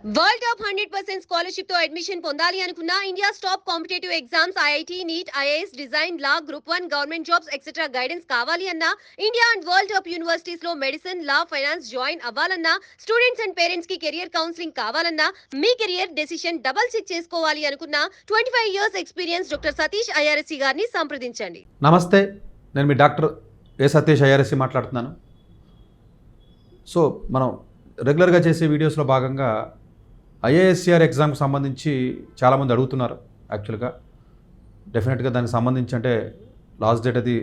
World top 100% scholarship తో admission పొందాలి అనుకున్న India's top competitive exams IIT NEET IAS design law group 1 government jobs etcetera guidance కావాలి అన్నా India and world top universities లో medicine law finance join అవ్వాలన్నా students and parents కి career counselling కావాలన్నా మీ కెరియర్ డెసిషన్ డబుల్ చెక్ చేసుకోవాలి అనుకున్న 25 years experience doctor Satish IRSC గారిని సంప్రదించండి. నమస్తే, నేను మీ డాక్టర్ సతీష్ ఐఆర్ఎస్సి మాట్లాడుతున్నాను. సో మనం రెగ్యులర్గా చేసే వీడియోస్లో భాగంగా ఐఏఎస్సిఆర్ ఎగ్జామ్కి సంబంధించి చాలామంది అడుగుతున్నారు. యాక్చువల్గా డెఫినెట్గా దానికి సంబంధించి అంటే లాస్ట్ డేట్ అది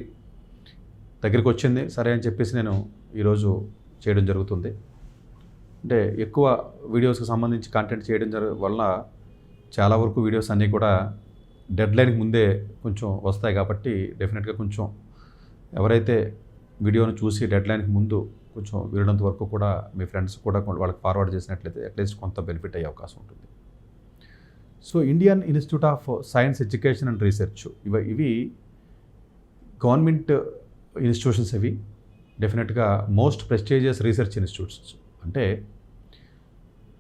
దగ్గరికి వచ్చింది సరే అని చెప్పేసి నేను ఈరోజు చేయడం జరుగుతుంది. అంటే ఎక్కువ వీడియోస్కి సంబంధించి కంటెంట్ చేయడం వల్ల చాలా వరకు వీడియోస్ అన్నీ కూడా డెడ్లైన్కి ముందే కొంచెం వస్తాయి. కాబట్టి డెఫినెట్గా కొంచెం ఎవరైతే వీడియోను చూసి డెడ్లైన్కి ముందు కొంచెం వినడంత వరకు కూడా మీ ఫ్రెండ్స్ కూడా వాళ్ళకి ఫార్వర్డ్ చేసినట్లయితే అట్లీస్ట్ కొంత బెనిఫిట్ అయ్యే అవకాశం ఉంటుంది. So Indian institute of science education and research ఇవి గవర్నమెంట్ ఇన్స్టిట్యూషన్స్. ఇవి డెఫినెట్గా మోస్ట్ ప్రెస్టీజియస్ రీసెర్చ్ ఇన్స్టిట్యూట్స్. అంటే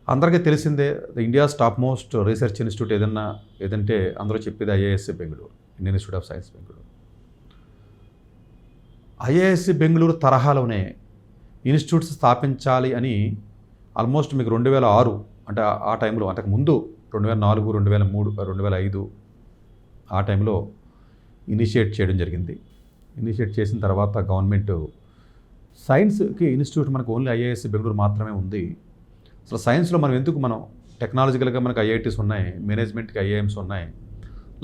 అందరికీ తెలిసిందే India's top most research institute ఏదంటే అందరూ చెప్పేది IASc Bengaluru, Indian institute of science Bengaluru. IASc Bengaluru తరహాలోనే ఇన్స్టిట్యూట్స్ స్థాపించాలి అని ఆల్మోస్ట్ మీకు 2006 అంటే ఆ టైంలో, అంతకుముందు 2004, 2003, 2005 ఆ టైంలో ఇనిషియేట్ చేయడం జరిగింది. ఇనిషియేట్ చేసిన తర్వాత గవర్నమెంట్ సైన్స్కి ఇన్స్టిట్యూట్ మనకు ఓన్లీ ఐఏఎస్సి బెంగళూరు మాత్రమే ఉంది. అసలు సైన్స్లో మనం టెక్నాలజికల్గా మనకు ఐఐటీస్ ఉన్నాయి, మేనేజ్మెంట్కి ఐఐఎమ్స్ ఉన్నాయి,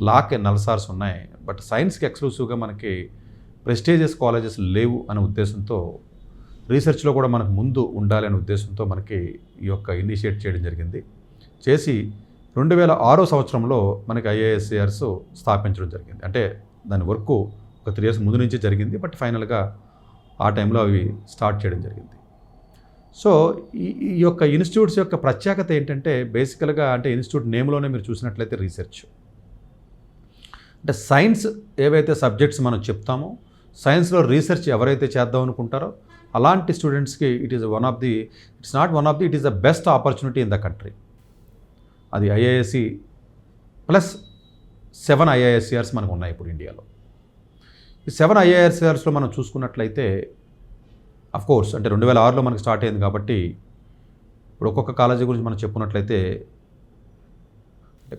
లాకి నల్సార్స్ ఉన్నాయి. బట్ సైన్స్కి ఎక్స్క్లూసివ్గా మనకి ప్రెస్టీజియస్ కాలేజెస్ లేవు అనే ఉద్దేశంతో, రీసెర్చ్లో కూడా మనకు ముందు ఉండాలి అనే ఉద్దేశంతో మనకి ఈ యొక్క ఇనిషియేట్ చేయడం జరిగింది. చేసి 2006 సంవత్సరంలో మనకి ఐఏఎస్సిఆర్స్ స్థాపించడం జరిగింది. అంటే దాని వర్క్ ఒక 3 years ముందు నుంచి జరిగింది. బట్ ఫైనల్గా ఆ టైంలో అవి స్టార్ట్ చేయడం జరిగింది. సో ఈ యొక్క ఇన్స్టిట్యూట్స్ యొక్క ప్రత్యేకత ఏంటంటే బేసికల్గా అంటే ఇన్స్టిట్యూట్ నేమ్లోనే మీరు చూసినట్లయితే రీసెర్చ్ అంటే సైన్స్ ఏవైతే సబ్జెక్ట్స్ మనం చెప్తామో సైన్స్లో రీసెర్చ్ ఎవరైతే చేద్దాం అనుకుంటారో అలాంటి స్టూడెంట్స్కి it's not one of the it is the best opportunity in the country. అది ఐఏఎస్సి ప్లస్ 7 ఐఏఎస్సిఆర్స్ మనకు ఉన్నాయి ఇప్పుడు ఇండియాలో. ఈ 7 ఐఏఎస్సిఆర్స్లో మనం చూసుకున్నట్లయితే అఫ్కోర్స్ అంటే 2006లో మనకి స్టార్ట్ అయింది కాబట్టి ఇప్పుడు ఒక్కొక్క కాలేజీ గురించి మనం చెప్పుకున్నట్లయితే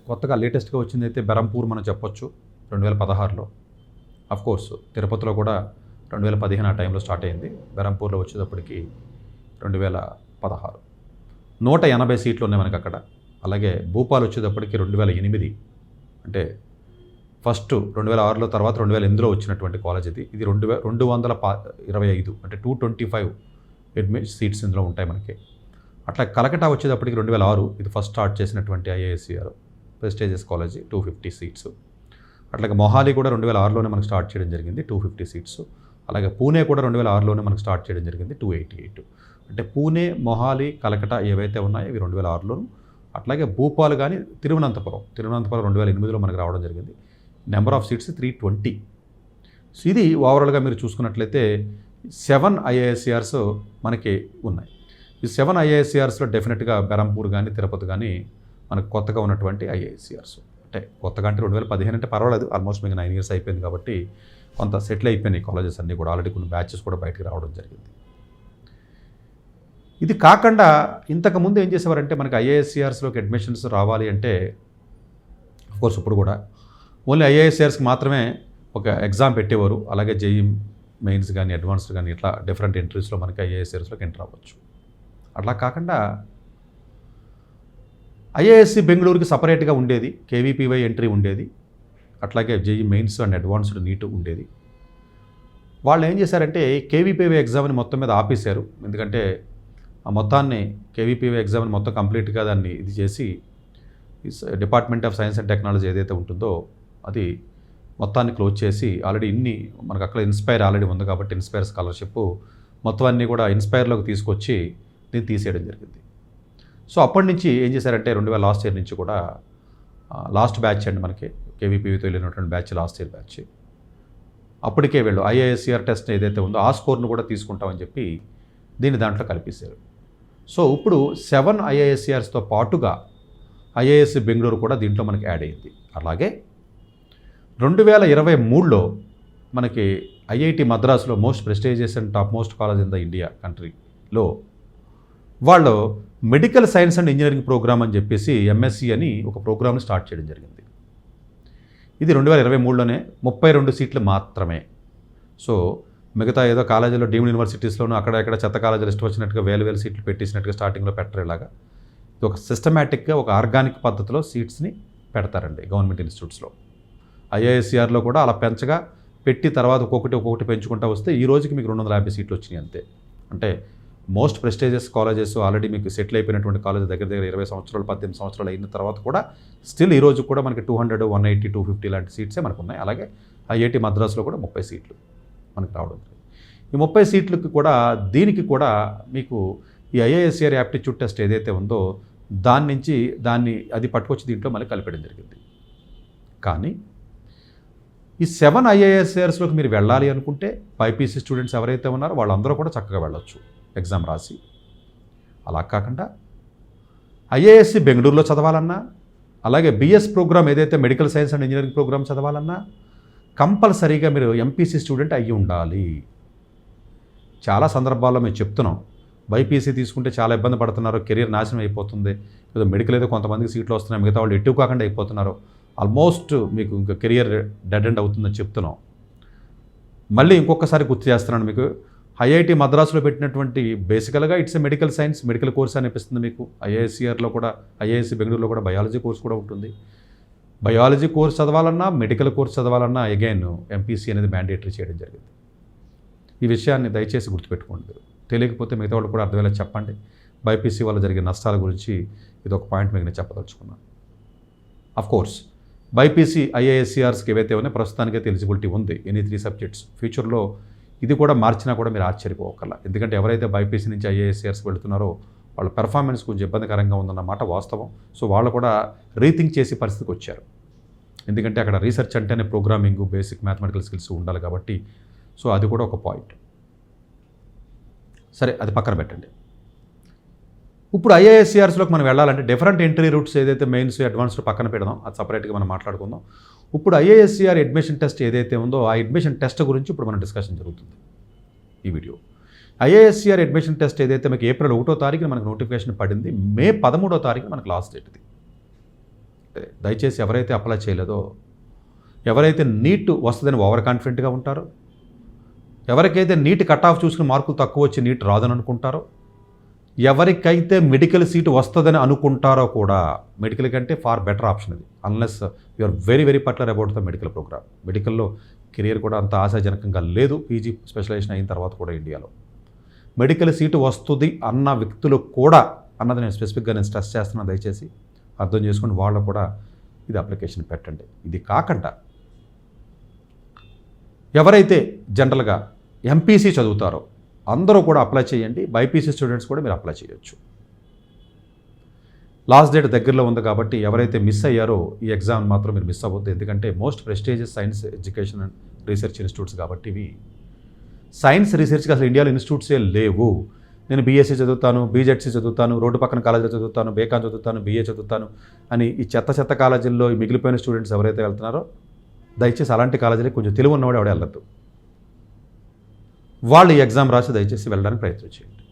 కొత్తగా లేటెస్ట్గా వచ్చింది అయితే బెరంపూర్ మనం చెప్పొచ్చు 2016లో. అఫ్కోర్స్ తిరుపతిలో కూడా 2015 ఆ టైంలో స్టార్ట్ అయింది. బెరంపూర్లో వచ్చేటప్పటికి 2016 180 సీట్లు ఉన్నాయి మనకి అక్కడ. అలాగే భూపాల్ వచ్చేటప్పటికి 2008 అంటే ఫస్ట్ 2006లో తర్వాత 2008లో వచ్చినటువంటి కాలేజ్ ఇది. ఇది 225 అంటే 225 సీట్స్ ఇందులో ఉంటాయి మనకి. అట్లా కలకట్టా వచ్చేటప్పటికి 2006 ఇది ఫస్ట్ స్టార్ట్ చేసినటువంటి ఐఏఎస్సిఆర్ ప్రెస్టీజియస్ కాలేజీ 250 సీట్స్. అట్లాగే మొహాలి కూడా 2006లోనే మనకు స్టార్ట్ చేయడం జరిగింది 250 సీట్స్. అలాగే పూణే కూడా 2006లోనే మనకు స్టార్ట్ చేయడం జరిగింది 288. అంటే పూణే, మొహాలి, కలకటా ఏవైతే ఉన్నాయో ఇవి 2006లోను. అట్లాగే భూపాల్ కానీ తిరువనంతపురం 2008లో మనకు రావడం జరిగింది. Number of seats 320. సో ఇది ఓవరాల్గా మీరు చూసుకున్నట్లయితే 7 ఐఏఎస్సిఆర్స్ మనకి ఉన్నాయి. ఈ 7 ఐఏఎస్సిఆర్స్లో డెఫినెట్గా బెరంపూర్ కానీ తిరుపతి కానీ మనకు కొత్తగా ఉన్నటువంటి ఐఏఎస్సిఆర్స్. అంటే కొత్తగా అంటే 2015 అంటే పర్వాలేదు, ఆల్మోస్ట్ మీకు 9 years అయిపోయింది కాబట్టి కొంత సెటిల్ అయిపోయినాయి కాలేజెస్ అన్నీ కూడా. ఆల్రెడీ కొన్ని బ్యాచెస్ కూడా బయటికి రావడం జరిగింది. ఇది కాకుండా ఇంతకుముందు ఏం చేసేవారంటే మనకి ఐఏఎస్సిఆర్స్లోకి అడ్మిషన్స్ రావాలి అంటే అఫ్కోర్స్ ఇప్పుడు కూడా ఓన్లీ ఐఏఎస్సిఆర్స్కి మాత్రమే ఒక ఎగ్జామ్ పెట్టేవారు. అలాగే జేఈ మెయిన్స్ కానీ అడ్వాన్స్డ్ కానీ ఇట్లా డిఫరెంట్ ఎంట్రీస్లో మనకి ఐఏఎస్సిఆర్స్లోకి ఎంటర్ అవ్వచ్చు. అట్లా కాకుండా ఐఏఎస్సి బెంగళూరుకి సపరేట్గా ఉండేది, కేవీపీవై ఎంట్రీ ఉండేది, అట్లాగే JEE Mains and Advanced NEET ఉండేది. వాళ్ళు ఏం చేశారంటే కేవీపీవై ఎగ్జామ్ని మొత్తం మీద ఆపేశారు. ఎందుకంటే ఆ మొత్తాన్ని కేవీపీవై ఎగ్జామ్ని మొత్తం కంప్లీట్గా దాన్ని ఇది చేసి department of science and technology ఏదైతే ఉంటుందో అది మొత్తాన్ని క్లోజ్ చేసి ఆల్రెడీ మనకు అక్కడ ఇన్స్పైర్ ఆల్రెడీ ఉంది కాబట్టి ఇన్స్పైర్ స్కాలర్షిప్ మొత్తం అన్నీ కూడా ఇన్స్పైర్లోకి తీసుకొచ్చి దీన్ని తీసేయడం జరిగింది. సో అప్పటి నుంచి ఏం చేశారంటే 2000 లాస్ట్ ఇయర్ నుంచి కూడా లాస్ట్ బ్యాచ్ అండి మనకి కేవీపీవీతో వెళ్ళినటువంటి బ్యాచ్ లాస్ట్ ఇయర్ బ్యాచ్. అప్పటికే వీళ్ళు ఐఏఎస్సిఆర్ టెస్ట్ ఏదైతే ఉందో ఆ స్కోర్ను కూడా తీసుకుంటామని చెప్పి దీన్ని దాంట్లో కల్పించారు. సో ఇప్పుడు 7 ఐఏఎస్సిఆర్స్తో పాటుగా ఐఏఎస్ బెంగళూరు కూడా దీంట్లో మనకి యాడ్ అయింది. అలాగే 2023లో మనకి ఐఐటి మద్రాసులో most prestigious and top most college in the India కంట్రీలో వాళ్ళు medical science and engineering program అని చెప్పేసి ఎంఎస్సి అని ఒక ప్రోగ్రామ్ని స్టార్ట్ చేయడం జరిగింది. ఇది 2023లోనే 32 సీట్లు మాత్రమే. సో మిగతా ఏదో కాలేజీలో డీమ్డ్ యూనివర్సిటీస్లోనూ అక్కడ ఇక్కడ చెత్త కాలేజీలు ఇష్టం వచ్చినట్టుగా వేల సీట్లు పెట్టేసినట్టుగా స్టార్టింగ్లో పెట్టరు. ఇలాగా ఇది ఒక సిస్టమేటిక్గా ఒక ఆర్గానిక్ పద్ధతిలో సీట్స్ని పెడతారండి గవర్నమెంట్ ఇన్స్టిట్యూట్స్లో. ఐఐఎస్సిఆర్లో కూడా అలా పెంచగా పెట్టి తర్వాత ఒక్కొక్కటి పెంచుకుంటూ వస్తే ఈ రోజుకి మీకు 250 సీట్లు వచ్చినాయి అంతే. అంటే మోస్ట్ ప్రెస్టీజియస్ కాలేజెస్ ఆల్రెడీ మీకు సెటిల్ అయిపోయినటువంటి కాలేజ్ దగ్గర 20 సంవత్సరాలు 18 సంవత్సరాలు అయిన తర్వాత కూడా స్టిల్ ఈ రోజు కూడా మనకి 200, 180, 250 లాంటి సీట్సే మనకు ఉన్నాయి. అలాగే ఐఐటి మద్రాసులో కూడా 30 సీట్లు మనకు రావడం. ఈ 30 సీట్లకి కూడా దీనికి కూడా మీకు ఈ ఐఏఎస్సిఆర్ యాప్టిట్యూడ్ టెస్ట్ ఏదైతే ఉందో అది పట్టుకొచ్చి దీంట్లో మళ్ళీ కలిపేయడం జరిగింది. కానీ ఈ 7 ఐఏఎస్సిఆర్స్లోకి మీరు వెళ్ళాలి అనుకుంటే బైపీసీ స్టూడెంట్స్ ఎవరైతే ఉన్నారో వాళ్ళందరూ కూడా చక్కగా వెళ్ళొచ్చు ఎగ్జామ్ రాసి. అలా కాకుండా ఐఏఎస్సి బెంగళూరులో చదవాలన్నా, అలాగే బిఎస్ ప్రోగ్రామ్ ఏదైతే medical science and engineering programme చదవాలన్నా కంపల్సరీగా మీరు ఎంపీసీ స్టూడెంట్ అయ్యి ఉండాలి. చాలా సందర్భాల్లో మేము చెప్తున్నాం, బైపీసీ తీసుకుంటే చాలా ఇబ్బంది పడుతున్నారు, కెరీర్ నాశనం అయిపోతుంది, ఏదో మెడికల్ ఏదో కొంతమందికి సీట్లు వస్తున్నాయి, మిగతా వాళ్ళు ఎటు కాకుండా అయిపోతున్నారు, ఆల్మోస్ట్ మీకు ఇంకా కెరియర్ డెడ్ ఎండ్ అవుతుందని చెప్తున్నాం. మళ్ళీ ఇంకొకసారి గుర్తు చేస్తున్నాను మీకు, ఐఐటి మద్రాసులో పెట్టినటువంటి బేసికల్గా it's a medical science medical course అనిపిస్తుంది మీకు. ఐఐఎస్సిఆర్లో కూడా ఐఐఎస్సి బెంగళూరులో కూడా బయాలజీ కోర్స్ కూడా ఉంటుంది. బయాలజీ కోర్స్ చదవాలన్నా మెడికల్ కోర్స్ చదవాలన్నా అగైన్ ఎంపీసీ అనేది మ్యాండేటరీ చేయడం జరిగింది. ఈ విషయాన్ని దయచేసి గుర్తుపెట్టుకోండి. మీరు తెలియకపోతే మిగతా వాళ్ళు కూడా అర్థమయ్యేలా చెప్పండి. బైపీసీ వల్ల జరిగే నష్టాల గురించి ఇది ఒక పాయింట్ మీకు నేను చెప్పదలుచుకున్నాను. అఫ్కోర్స్ బైపీసీ ఐఏఎస్సిఆర్స్కి ఏవైతే ఉన్నాయో ప్రస్తుతానికైతే ఎలిజిబిలిటీ ఉంది ఎనీ 3 సబ్జెక్ట్స్. ఫ్యూచర్లో ఇది కూడా మార్చినా కూడా మీరు ఆశ్చర్యపోకర్లా. ఎందుకంటే ఎవరైతే బైపీసీ నుంచి ఐఏఎస్సిఆర్స్కి వెళుతున్నారో వాళ్ళ పెర్ఫార్మెన్స్ కొంచెం ఇబ్బందికరంగా ఉందన్నమాట వాస్తవం. సో వాళ్ళు కూడా రీథింక్ చేసే పరిస్థితికి వచ్చారు. ఎందుకంటే అక్కడ రీసెర్చ్ అంటేనే ప్రోగ్రామింగ్, బేసిక్ మ్యాథమెటికల్ స్కిల్స్ ఉండాలి కాబట్టి. సో అది కూడా ఒక పాయింట్. సరే, అది పక్కన పెట్టండి. ఇప్పుడు ఐఏఎస్సిఆర్స్లోకి మనం వెళ్ళాలంటే డిఫరెంట్ ఎంట్రీ రూట్స్ ఏదైతే మెయిన్స్ అడ్వాన్స్డ్ పక్కన పెడదాం, అది సపరేట్గా మనం మాట్లాడుకుందాం. ఇప్పుడు ఐఏఎస్సిఆర్ అడ్మిషన్ టెస్ట్ ఏదైతే ఉందో ఆ అడ్మిషన్ టెస్ట్ గురించి ఇప్పుడు మన డిస్కషన్ జరుగుతుంది ఈ వీడియో. ఐఏఎస్సిఆర్ అడ్మిషన్ టెస్ట్ ఏదైతే మీకు ఏప్రిల్ 1వ తారీఖున మనకు నోటిఫికేషన్ పడింది, మే 13వ తారీఖున మనకు లాస్ట్ డేట్ ఇది. దయచేసి ఎవరైతే అప్లై చేయలేదో, ఎవరైతే నీట్ వస్తుందని ఓవర్ కాన్ఫిడెంట్గా ఉంటారో, ఎవరికైతే నీట్ కట్ ఆఫ్ చూసుకుని మార్కులు తక్కువ వచ్చి నీట్ రాదని అనుకుంటారో, ఎవరికైతే మెడికల్ సీటు వస్తుందని అనుకుంటారో కూడా, మెడికల్ కంటే ఫార్ బెటర్ ఆప్షన్ ఇది unless you are very very particular about the medical programme. మెడికల్లో కెరియర్ కూడా అంత ఆశాజనకంగా లేదు పీజీ స్పెషలైజేషన్ అయిన తర్వాత కూడా ఇండియాలో. మెడికల్ సీటు వస్తుంది అన్న వ్యక్తులు కూడా అన్నది నేను స్పెసిఫిక్గా నేను స్ట్రెస్ చేస్తున్నాను, దయచేసి అర్థం చేసుకుని వాళ్ళు కూడా ఇది అప్లికేషన్ పెట్టండి. ఇది కాకుండా ఎవరైతే జనరల్గా ఎంపీసీ చదువుతారో అందరూ కూడా అప్లై చేయండి. బైపీసీ స్టూడెంట్స్ కూడా మీరు అప్లై చేయొచ్చు. లాస్ట్ డేట్ దగ్గరలో ఉంది కాబట్టి ఎవరైతే మిస్ అయ్యారో ఈ ఎగ్జామ్ మాత్రం మీరు మిస్ అవ్వద్దు. ఎందుకంటే most prestigious science education and research institutes కాబట్టి ఇవి. సైన్స్ రీసెర్చ్కి అసలు ఇండియాలో ఇన్స్టిట్యూట్సే లేవు. నేను బీఎస్సీ చదువుతాను, బీజెడ్సీ చదువుతాను, రోడ్డు పక్కన కాలేజీలో చదువుతాను, బేకాన్ చదువుతాను, బీఏ చదువుతాను అని ఈ చెత్త కాలేజీల్లో ఈ మిగిలిపోయిన స్టూడెంట్స్ ఎవరైతే వెళ్తున్నారో దయచేసి అలాంటి కాలేజీలకు కొంచెం తెలివి ఉన్నవాడు ఎవడే వెళ్ళద్దు. వాళ్ళు ఈ ఎగ్జామ్ రాసి దయచేసి వెళ్ళడానికి ప్రయత్నం చేయండి.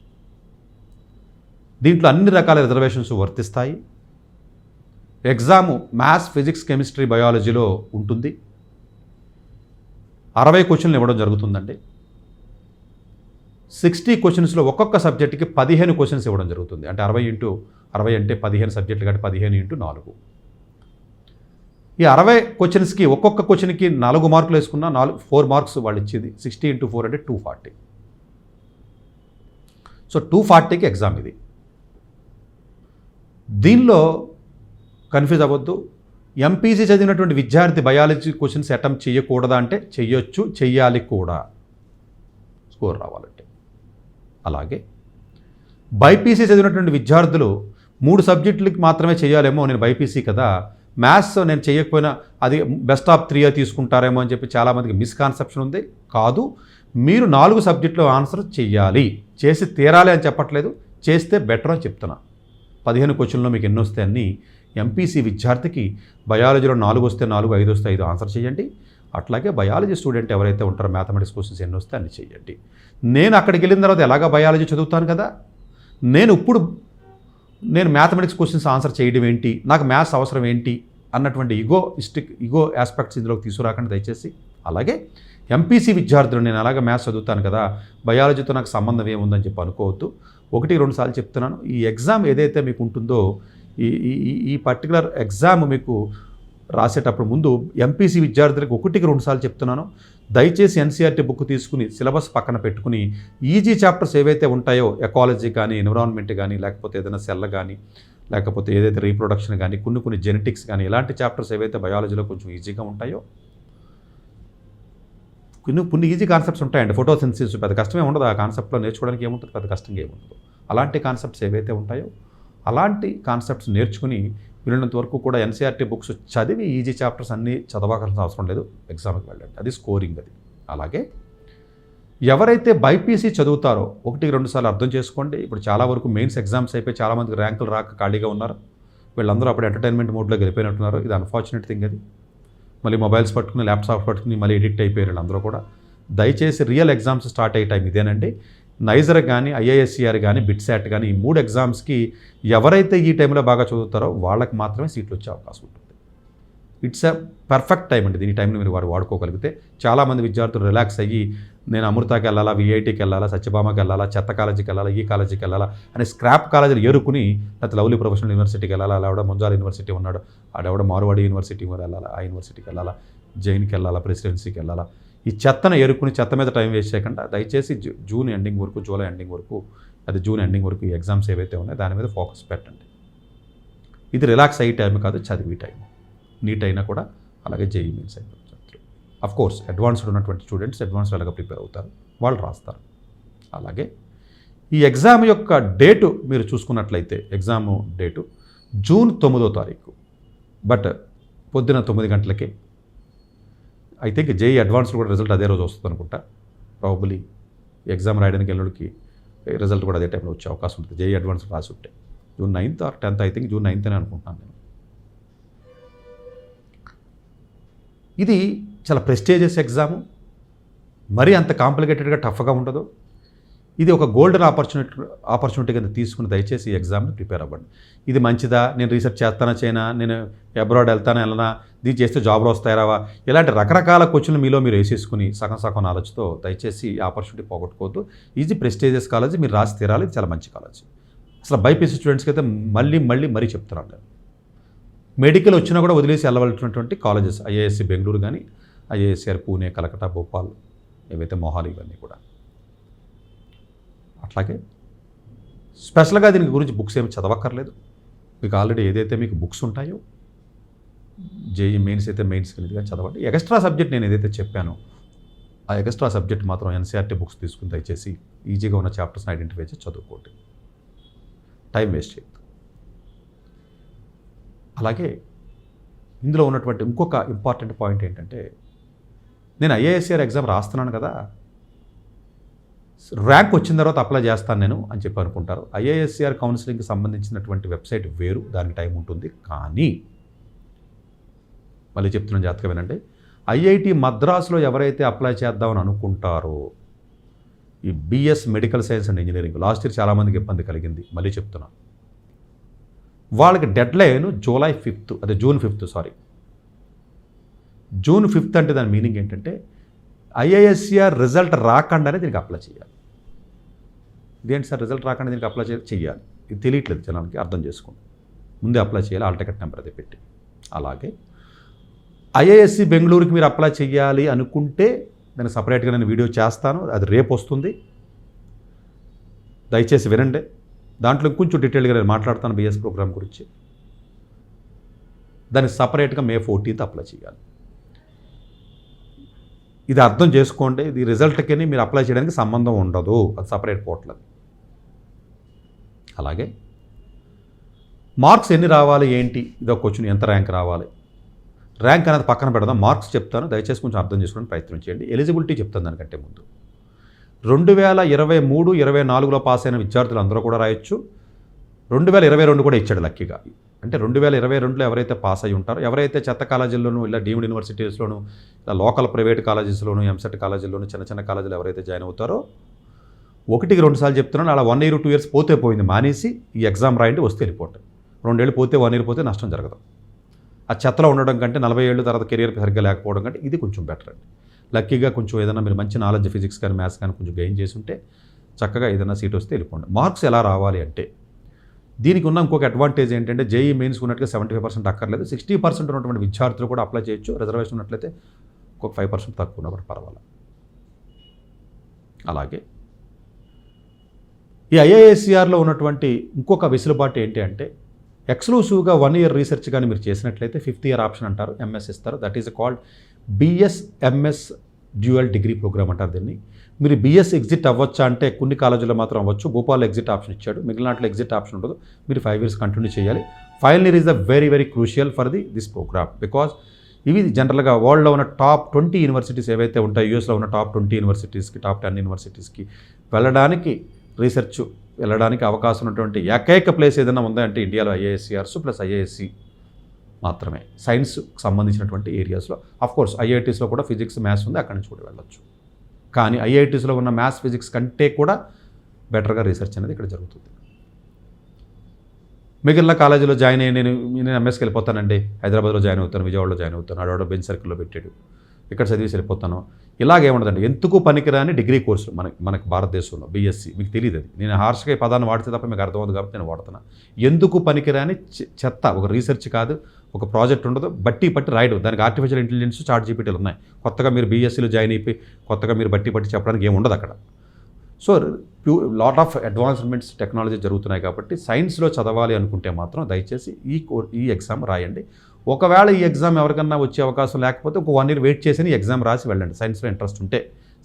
దీంట్లో అన్ని రకాల రిజర్వేషన్స్ వర్తిస్తాయి. ఎగ్జాము మ్యాథ్స్, ఫిజిక్స్, కెమిస్ట్రీ, బయాలజీలో ఉంటుంది. 60 క్వశ్చన్లు ఇవ్వడం జరుగుతుందండి. 60 క్వశ్చన్స్లో ఒక్కొక్క సబ్జెక్ట్కి 15 క్వశ్చన్స్ ఇవ్వడం జరుగుతుంది. అంటే 60 అంటే 15 సబ్జెక్టులు కాబట్టి 15 × 4. ఈ 60 క్వశ్చన్స్కి ఒక్కొక్క క్వశ్చన్కి 4 మార్కులు వేసుకున్నా 4 మార్క్స్ వాళ్ళు ఇచ్చేది. 60 × 4 అంటే 240. సో 240కి ఎగ్జామ్ ఇది. దీనిలో కన్ఫ్యూజ్ అవ్వద్దు. ఎంపీసీ చదివినటువంటి విద్యార్థి బయాలజీ క్వశ్చన్స్ అటెంప్ట్ చేయకూడదా అంటే చెయ్యొచ్చు, చెయ్యాలి కూడా స్కోర్ రావాలంటే. అలాగే బైపీసీ చదివినటువంటి విద్యార్థులు 3 సబ్జెక్టులకి మాత్రమే చేయాలేమో, నేను బైపీసీ కదా మ్యాథ్స్ నేను చేయకపోయినా అది బెస్ట్ ఆఫ్ 3 తీసుకుంటారేమో అని చెప్పి చాలామందికి మిస్కాన్సెప్షన్ ఉంది. కాదు, మీరు 4 సబ్జెక్టులో ఆన్సర్ చెయ్యాలి, చేసి తీరాలి అని చెప్పట్లేదు, చేస్తే బెటర్ అని చెప్తున్నా. 15 క్వశ్చన్లో మీకు ఎన్ని వస్తాయి అన్నీ ఎంపీసీ విద్యార్థికి బయాలజీలో 4 వస్తే 4, 5 వస్తే 5 ఆన్సర్ చేయండి. అట్లాగే బయాలజీ స్టూడెంట్ ఎవరైతే ఉంటారో మ్యాథమెటిక్స్ క్వశ్చన్స్ ఎన్ని వస్తే అన్ని చేయండి. నేను అక్కడికి వెళ్ళిన తర్వాత ఎలాగ బయాలజీ చదువుతాను కదా, నేను మ్యాథమెటిక్స్ క్వశ్చన్స్ ఆన్సర్ చేయడం ఏంటి, నాకు మ్యాథ్స్ అవసరం ఏంటి అన్నటువంటి ఈగో ఆస్పెక్ట్స్ ఇందులోకి తీసుకురాకండి దయచేసి. అలాగే ఎంపీసీ విద్యార్థులు నేను అలాగే మ్యాథ్స్ చదువుతాను కదా, బయాలజీతో నాకు సంబంధం ఏముందని చెప్పి అనుకోవద్దు. 1-2 సార్లు చెప్తున్నాను. ఈ ఎగ్జామ్ ఏదైతే మీకు ఉంటుందో ఈ పర్టికులర్ ఎగ్జామ్ మీకు రాసేటప్పుడు ముందు ఎంపీసీ విద్యార్థులకు 1-2 సార్లు చెప్తున్నాను. దయచేసి ఎన్సీఆర్టీ బుక్ తీసుకుని సిలబస్ పక్కన పెట్టుకుని ఈజీ చాప్టర్స్ ఏవైతే ఉంటాయో ఎకాలజీ కానీ, ఎన్విరాన్మెంట్ కానీ, లేకపోతే ఏదైనా సెల్ కానీ, లేకపోతే ఏదైతే రీప్రొడక్షన్ కానీ, కొన్ని జెనెటిక్స్ కానీ, ఇలాంటి చాప్టర్స్ ఏవైతే బయాలజీలో కొంచెం ఈజీగా ఉంటాయో, కొన్ని ఈజీ కాన్సెప్ట్స్ ఉంటాయండి. ఫోటోసింథసిస్ పెద్ద కష్టమే ఉండదు. ఆ కాన్సెప్ట్లో నేర్చుకోవడానికి ఏముంటుంది, పెద్ద కష్టంగా ఏముండదు. అలాంటి కాన్సెప్ట్స్ ఏవైతే ఉంటాయో అలాంటి కాన్సెప్ట్స్ నేర్చుకుని వీళ్ళంత వరకు కూడా ఎన్సీఆర్టీ బుక్స్ చదివి ఈజీ చాప్టర్స్ అన్నీ చదవాల్సిన అవసరం లేదు, ఎగ్జామ్కి వెళ్ళండి. అది స్కోరింగ్ అది. అలాగే ఎవరైతే బైపీసీ చదువుతారో 1-2 సార్లు అర్థం చేసుకోండి. ఇప్పుడు చాలా వరకు మెయిన్స్ ఎగ్జామ్స్ అయిపోయి చాలామందికి ర్యాంకులు రాక ఖాళీగా ఉన్నారు. వీళ్ళందరూ అప్పుడు ఎంటర్టైన్మెంట్ మోడ్లో గెలిపోయినట్టున్నారు. ఇది అన్ఫార్చునేట్ థింగ్. అది మళ్ళీ మొబైల్స్ పట్టుకుని, ల్యాప్టాప్ పట్టుకుని మళ్ళీ ఎడిక్ట్ అయిపోయారు వీళ్ళందరూ కూడా. దయచేసి రియల్ ఎగ్జామ్స్ స్టార్ట్ అయ్యే టైం ఇదేనండి. నైజర్ కానీ, ఐఐఎస్సిఆర్ కానీ, బిట్సాట్ కానీ, ఈ 3 ఎగ్జామ్స్కి ఎవరైతే ఈ టైంలో బాగా చదువుతారో వాళ్ళకి మాత్రమే సీట్లు వచ్చే అవకాశం ఉంటుంది. ఇట్స్ ఎ పర్ఫెక్ట్ టైం అండి. దీని టైంని మీరు వాడుకోగలిగితే చాలామంది విద్యార్థులు రిలాక్స్ అయ్యి నేను అమృతాకి వెళ్ళాలా, విఐటీకి వెళ్ళాలా, సత్యభామకి వెళ్ళాలా, చెత్త కాలేజీకి వెళ్ళాలా, ఈ కాలేజీకి వెళ్ళాలా అని స్క్రాప్ కాలేజీలు ఏరుకుని లేకపోతే లవ్లీ ప్రొఫెషనల్ యూనివర్సిటీకి వెళ్ళాలా, ఆవిడ ముంజాల యూనివర్సిటీ ఉన్నాడు, ఆవిడ మార్వాడి యూనివర్సిటీ వెళ్ళాలా, ఆ యూనివర్సిటీకి వెళ్ళాలా, జైన్కి వెళ్ళాలా, ప్రెసిడెన్సీకి వెళ్ళాలా, ఈ చెత్తను ఏరుకుని చెత్త మీద టైం వేస్ట్ చేయకుండా దయచేసి జూన్ ఎండింగ్ వరకు, జూలై ఎండింగ్ వరకు, అది జూన్ ఎండింగ్ వరకు ఈ ఎగ్జామ్స్ ఏవైతే ఉన్నాయో దాని మీద ఫోకస్ పెట్టండి. ఇది రిలాక్స్ అయ్యే టైం కాదు, చదివే టైం. నీట్ అయినా కూడా అలాగే జేఈ మెయిన్స్ అయిపోతుంది. అఫ్కోర్స్ అడ్వాన్స్డ్ ఉన్నటువంటి స్టూడెంట్స్ అడ్వాన్స్డ్ అలాగా ప్రిపేర్ అవుతారు, వాళ్ళు రాస్తారు. అలాగే ఈ ఎగ్జామ్ యొక్క డేటు మీరు చూసుకున్నట్లయితే ఎగ్జామ్ డేటు జూన్ 9వ తారీఖు, బట్ పొద్దున 9 గంటలకే. ఐ థింక్ జేఈ అడ్వాన్స్డ్ కూడా రిజల్ట్ అదే రోజు వస్తుంది అనుకుంటా. ప్రాబబ్లీ ఎగ్జామ్ రాయడానికి వెళ్ళడానికి రిజల్ట్ కూడా అదే టైంలో వచ్చే అవకాశం ఉంటుంది. జేఈ అడ్వాన్స్డ్ రాసి ఉంటే June 9th or 10th, I think June 9th అని అనుకుంటున్నాను నేను. ఇది చాలా ప్రెస్టీజియస్ ఎగ్జాము, మరీ అంత కాంప్లికేటెడ్గా టఫ్గా ఉండదు. ఇది ఒక గోల్డెన్ ఆపర్చునిటీ కింద తీసుకుని దయచేసి ఈ ఎగ్జామ్ని ప్రిపేర్ అవ్వండి. ఇది మంచిదా, నేను రీసెర్చ్ చేస్తానా చేయనా, నేను అబ్రాడ్ వెళ్తానా వెళ్ళనా, దీన్ని చేస్తే జాబ్లు వస్తాయి రావా, ఇలాంటి రకరకాల క్వశ్చన్లు మీలో మీరు వేసేసుకుని సగం నాలెడ్జ్తో దయచేసి ఈ ఆపర్చునిటీ పోగొట్టుకోవద్దు. ఈజీ ప్రెస్టీజియస్ కాలేజీ, మీరు రాసి తీరాలి. ఇది చాలా మంచి కాలేజీ. అసలు బైపీసీ స్టూడెంట్స్కి అయితే మళ్ళీ చెప్తున్నాను నేను. మెడికల్ వచ్చినా కూడా వదిలేసి వెళ్ళవలసినటువంటి కాలేజెస్ ఐఏఎస్సి బెంగళూరు కానీ, ఐఏఎస్సిఆర్ పూణే, కలకత్తా, భోపాల్, ఏవైతే మొహాలి, ఇవన్నీ కూడా. అట్లాగే స్పెషల్గా దీని గురించి బుక్స్ ఏమి చదవక్కర్లేదు. మీకు ఆల్రెడీ ఏదైతే మీకు బుక్స్ ఉంటాయో జేఈ మెయిన్స్ అయితే మెయిన్స్ కిందగా చదవండి. ఎక్స్ట్రా సబ్జెక్ట్ నేను ఏదైతే చెప్పానో ఆ ఎక్స్ట్రా సబ్జెక్ట్ మాత్రం ఎన్సీఆర్టీ బుక్స్ తీసుకుని దయచేసి ఈజీగా ఉన్న చాప్టర్స్ని ఐడెంటిఫై చేసి చదువుకోండి, టైం వేస్ట్ చేయద్దు. అలాగే ఇందులో ఉన్నటువంటి ఇంకొక ఇంపార్టెంట్ పాయింట్ ఏంటంటే, నేను ఐఏఎస్సిఆర్ ఎగ్జామ్ రాస్తున్నాను కదా, ర్యాంక్ వచ్చిన తర్వాత అప్లై చేస్తాను నేను అని చెప్పి అనుకుంటారు. ఐఏఎస్సిఆర్ కౌన్సిలింగ్కి సంబంధించినటువంటి వెబ్సైట్ వేరు, దానికి టైం ఉంటుంది. కానీ మళ్ళీ చెప్తున్నాను, జాగ్రత్తగా వినండి. ఐఐటి మద్రాసులో ఎవరైతే అప్లై చేద్దామని అనుకుంటారో ఈ BS medical science and engineering, last year చాలామందికి ఇబ్బంది కలిగింది, మళ్ళీ చెప్తున్నాను. వాళ్ళకి deadline June 5th, sorry June 5th. అంటే దాని మీనింగ్ ఏంటంటే ఐఏఎస్సిఆర్ రిజల్ట్ రాకుండానే దీనికి అప్లై చేయాలి. ఇదేంటి సార్ రిజల్ట్ రాకుండా దీనికి అప్లై చేయాలి, ఇది తెలియట్లేదు జనానికి, అర్థం చేసుకోండి. ముందే అప్లై చేయాలి, ఆల్ టికెట్ నెంబర్ అది పెట్టి. అలాగే ఐఏఎస్సి బెంగళూరుకి మీరు అప్లై చేయాలి అనుకుంటే దానికి సపరేట్గా నేను వీడియో చేస్తాను, అది రేపు వస్తుంది, దయచేసి వినండి. దాంట్లో కొంచెం డీటెయిల్గా నేను మాట్లాడతాను బిఎస్ ప్రోగ్రామ్ గురించి. దానికి సపరేట్గా మే 14th అప్లై చేయాలి. ఇది అర్థం చేసుకోండి. ఇది రిజల్ట్కి మీరు అప్లై చేయడానికి సంబంధం ఉండదు, అది సపరేట్ పోర్టల్ అది. అలాగే మార్క్స్ ఎన్ని రావాలి ఏంటి, ఇది ఒక క్వశ్చన్. ఎంత ర్యాంక్ రావాలి, ర్యాంక్ అనేది పక్కన పెడదాం, మార్క్స్ చెప్తాను, దయచేసి కొంచెం అర్థం చేసుకోవడానికి ప్రయత్నం చేయండి. ఎలిజిబిలిటీ చెప్తాను దానికంటే ముందు. 2023, 24లో పాస్ అయిన విద్యార్థులు అందరూ కూడా రాయొచ్చు. 2022 కూడా ఇచ్చాడు లక్కీగా. అంటే 2022లో ఎవరైతే పాస్ అయ్యి ఉంటారో, ఎవరైతే చెత్త కాలేజీల్లోనూ ఇలా డీమ్డ్ యూనివర్సిటీస్లోనూ ఇలా లోకల్ ప్రైవేట్ కాలేజెస్లోనూ ఎంసెట్ కాలేజీల్లోనూ చిన్న చిన్న కాలేజీలు ఎవరైతే జాయిన్ అవుతారో 1కి 2 సార్లు చెప్తున్నాను, అలా 1 year 2 years పోతే పోయింది, మానేసి ఈ ఎగ్జామ్ రాయండి, వస్తే వెళ్ళిపోండి. 2 ఏళ్ళు పోతే 1 year పోతే నష్టం జరగదు. ఆ చెత్తలో ఉండడం కంటే 40 ఏళ్ళు తర్వాత కెరియర్ సరిగ్గా లేకపోవడం కంటే ఇది కొంచెం బెటర్ అండి. లక్కీగా కొంచెం ఏదైనా మీరు మంచి నాలెడ్జ్ ఫిజిక్స్ కానీ మ్యాథ్స్ కానీ కొంచెం గెయిన్ చేసి ఉంటే చక్కగా ఏదైనా సీట్ వస్తే వెళ్ళిపోండి. మార్క్స్ ఎలా రావాలి అంటే దీనికి ఉన్న ఇంకొక అడ్వాంటేజ్ ఏంటంటే జేఈ మెయిన్స్ ఉన్నట్టుగా 75% అక్కర్లేదు. 60% ఉన్నటువంటి విద్యార్థులు కూడా అప్లై చేయొచ్చు. రిజర్వేషన్ ఉన్నట్లయితే ఇంకొక 5% తక్కువ ఉన్నప్పుడు పర్వాలేదు. అలాగే ఈ ఐఐఎస్సిఆర్లో ఉన్నటువంటి ఇంకొక వెసులుబాటు ఏంటి అంటే ఎక్స్క్లూసివ్గా 1 year రీసెర్చ్ కానీ మీరు చేసినట్లయితే 5th year ఆప్షన్ అంటారు, ఎంఎస్ ఇస్తారు. That is called BSMS dual degree program అంటారు దీన్ని. మీరు బిఎస్ ఎగ్జిట్ అవ్వచ్చా అంటే కొన్ని కాలేజీలో మాత్రం అవ్వచ్చు. భోపాల్ ఎగ్జిట్ ఆప్షన్ ఇచ్చాడు, మిగిలిన వాటిలో ఎగ్జిట్ ఆప్షన్ ఉండదు. మీరు 5 years కంటిన్యూ చేయాలి. Final year is the very very crucial for this program because ఇవి జనరల్గా వరల్డ్లో ఉన్న టాప్ 20 యూనివర్సిటీస్ ఏవైతే ఉంటాయో, యూఎస్లో ఉన్న టాప్ 20 యూనివర్సిటీస్కి, టాప్ 10 యూనివర్సిటీస్కి వెళ్ళడానికి, రీసెర్చ్ వెళ్ళడానికి అవకాశం ఉన్నటువంటి ఏకైక ప్లేస్ ఏదైనా ఉందా అంటే ఇండియాలో ఐఐఎస్సిఆర్స్ ప్లస్ ఐఐఎస్సి మాత్రమే. సైన్స్కి సంబంధించినటువంటి ఏరియాస్లో కోర్స్ ఐఐటీస్లో కూడా ఫిజిక్స్ మ్యాథ్స్ ఉంది, అక్కడి నుంచి కూడా వెళ్ళొచ్చు. కానీ ఐఐటీస్లో ఉన్న మ్యాథ్స్ ఫిజిక్స్ కంటే కూడా బెటర్గా రీసెర్చ్ అనేది ఇక్కడ జరుగుతుంది. మిగిలిన కాలేజీలో జాయిన్ అయ్యి నేను ఎంఎస్కి వెళ్ళిపోతానండి, హైదరాబాద్లో జాయిన్ అవుతాను, విజయవాడలో జాయిన్ అవుతాను, ఆడవాడ బెంచ్ సర్కిల్లో పెట్టాడు, ఇక్కడ చదివేసి వెళ్ళిపోతాను, ఇలాగేముండదండి. ఎందుకు పనికిరాని డిగ్రీ కోర్సులు మనకి భారతదేశంలో బీఎస్సీ, మీకు తెలియదు అది. నేను హార్ష్గా ఈ పదాన్ని వాడితే తప్ప మీకు అర్థమవుతుంది కాబట్టి నేను వాడుతున్నా. ఎందుకు పనికిరాని చెత్త, ఒక రీసెర్చ్ కాదు, ఒక ప్రాజెక్ట్ ఉండదు, బట్టి రాయడం. దానికి ఆర్టిఫిషియల్ ఇంటెలిజెన్స్, చాట్ జీపీటీలు ఉన్నాయి. కొత్తగా మీరు బీఎస్సీలో జాయిన్ అయిపోయి కొత్తగా మీరు బట్టి చెప్పడానికి ఏమి ఉండదు అక్కడ. So lot of advancements technology జరుగుతున్నాయి కాబట్టి సైన్స్లో చదవాలి అనుకుంటే మాత్రం దయచేసి ఈ ఎగ్జామ్ రాయండి. ఒకవేళ ఈ ఎగ్జామ్ ఎవరికన్నా వచ్చే అవకాశం లేకపోతే ఒక 1 year వెయిట్ చేసి ఈ ఎగ్జామ్ రాసి వెళ్ళండి. సైన్స్లో ఇంట్రెస్ట్ ఉంటే.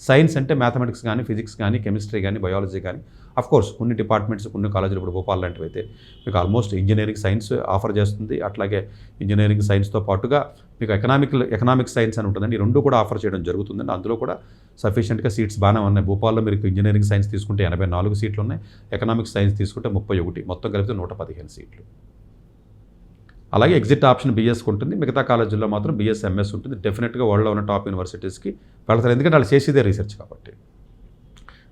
సైన్స్ అంటే మ్యాథమెటిక్స్ కానీ, ఫిజిక్స్ కానీ, కెమిస్ట్రీ కానీ, బయాలజీ కానీ, కోర్స్ కొన్ని డిపార్ట్మెంట్స్, కొన్ని కాలేజీలు ఇప్పుడు భోపాల్ లాంటివి అయితే మీకు ఆల్మోస్ట్ ఇంజనీరింగ్ సైన్స్ ఆఫర్ చేస్తుంది. అట్లాగే ఇంజనీరింగ్ సైన్స్తో పాటుగా మీకు ఎకనామిక్ సైన్స్ అని ఉంటుందండి. ఈ 2 కూడా ఆఫర్ చేయడం జరుగుతుందండి. అందులో కూడా సఫిషియెంట్గా సీట్స్ బాగానే ఉన్నాయి. భోపాల్లో మీరు ఇంజనీరింగ్ సైన్స్ తీసుకుంటే 84 సీట్లు ఉన్నాయి, ఎకనామిక్ సైన్స్ తీసుకుంటే 31, మొత్తం కలిపితే 115 సీట్లు. అలాగే ఎగ్జిట్ ఆప్షన్ బీఎస్కి ఉంటుంది. మిగతా కాలేజీల్లో మాత్రం బిఎస్ఎంఎస్ ఉంటుంది. డెఫినెట్గా వరల్డ్లో ఉన్న టాప్ యూనివర్సిటీస్కి వెళ్తారు, ఎందుకంటే వాళ్ళు చేసేదే రీసెర్చ్ కాబట్టి.